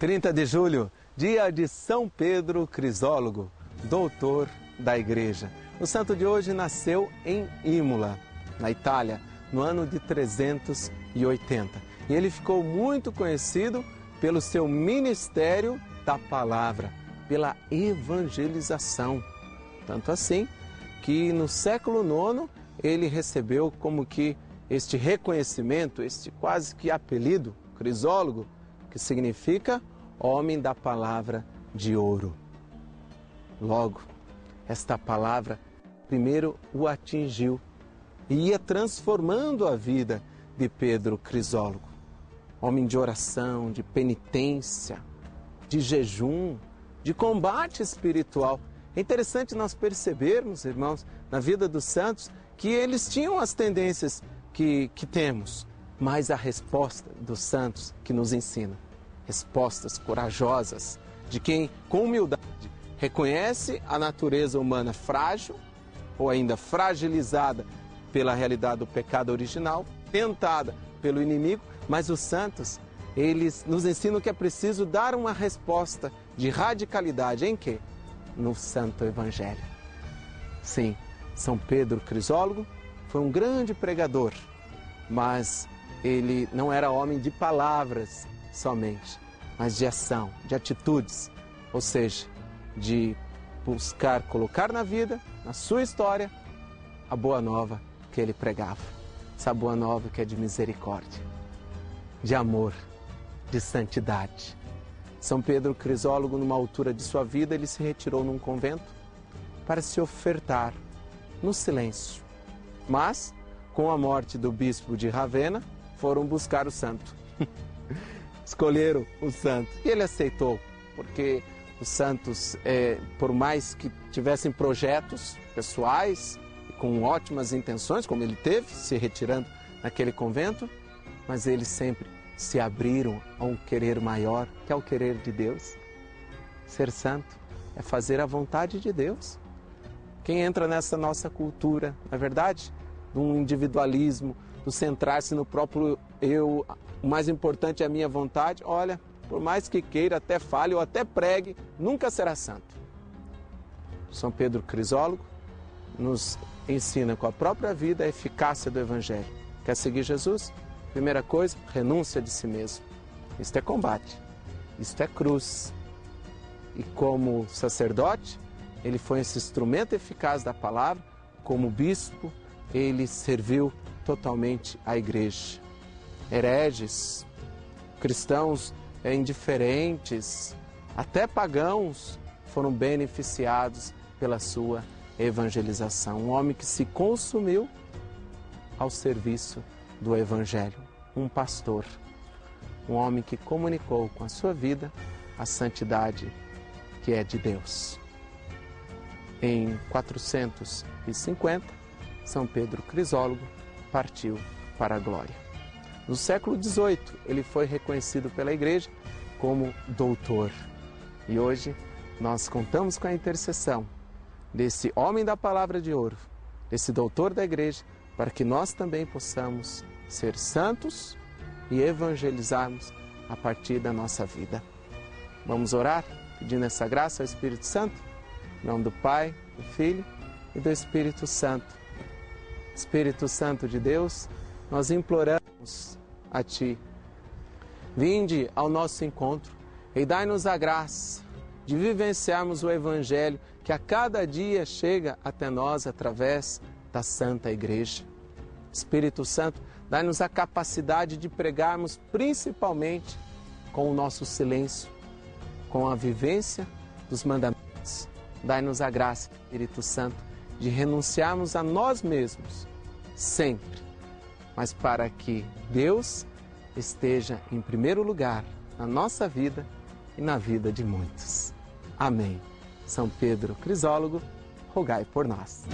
30 de julho, dia de São Pedro Crisólogo, doutor da Igreja. O santo de hoje nasceu em Imola, na Itália, no ano de 380. E ele ficou muito conhecido pelo seu ministério da palavra, pela evangelização. Tanto assim que no século IX ele recebeu como que este reconhecimento, este quase que apelido, Crisólogo, que significa homem da palavra de ouro. Logo, esta palavra primeiro o atingiu e ia transformando a vida de Pedro Crisólogo. Homem de oração, de penitência, de jejum, de combate espiritual. É interessante nós percebermos, irmãos, na vida dos santos, que eles tinham as tendências que temos, mas a resposta dos santos que nos ensina. Respostas corajosas de quem, com humildade, reconhece a natureza humana frágil ou ainda fragilizada pela realidade do pecado original, tentada pelo inimigo, mas os santos, eles nos ensinam que é preciso dar uma resposta de radicalidade em quê? No Santo Evangelho. Sim, São Pedro Crisólogo foi um grande pregador, mas ele não era homem de palavras somente, mas de ação, de atitudes, ou seja, de buscar colocar na vida, na sua história, a boa nova que ele pregava. Essa boa nova que é de misericórdia, de amor, de santidade. São Pedro Crisólogo, numa altura de sua vida, ele se retirou num convento para se ofertar no silêncio. Mas, com a morte do bispo de Ravenna, foram buscar o santo. Escolheram o santo. E ele aceitou, porque os santos, por mais que tivessem projetos pessoais, com ótimas intenções, como ele teve, se retirando naquele convento, mas eles sempre se abriram a um querer maior, que é o querer de Deus. Ser santo é fazer a vontade de Deus. Quem entra nessa nossa cultura, na verdade, de um individualismo, do centrar-se no próprio eu, o mais importante é a minha vontade, olha, por mais que queira, até fale ou até pregue, nunca será santo. São Pedro Crisólogo nos ensina com a própria vida a eficácia do Evangelho. Quer seguir Jesus? Primeira coisa, renúncia de si mesmo. Isto é combate, isto é cruz. E como sacerdote, ele foi esse instrumento eficaz da palavra, como bispo, ele serviu totalmente à igreja. Hereges, cristãos indiferentes, até pagãos foram beneficiados pela sua evangelização. Um homem que se consumiu ao serviço do Evangelho. Um pastor, um homem que comunicou com a sua vida a santidade que é de Deus. Em 450, São Pedro Crisólogo partiu para a glória. No século XVIII, ele foi reconhecido pela Igreja como doutor. E hoje nós contamos com a intercessão desse homem da palavra de ouro, desse doutor da Igreja, para que nós também possamos ser santos e evangelizarmos a partir da nossa vida. Vamos orar, pedindo essa graça ao Espírito Santo, em nome do Pai, do Filho e do Espírito Santo. Espírito Santo de Deus, nós imploramos a Ti. Vinde ao nosso encontro e dai-nos a graça de vivenciarmos o Evangelho que a cada dia chega até nós através da Santa Igreja. Espírito Santo, dai-nos a capacidade de pregarmos principalmente com o nosso silêncio, com a vivência dos mandamentos. Dai-nos a graça, Espírito Santo, de renunciarmos a nós mesmos, sempre, mas para que Deus esteja em primeiro lugar na nossa vida e na vida de muitos. Amém. São Pedro Crisólogo, rogai por nós.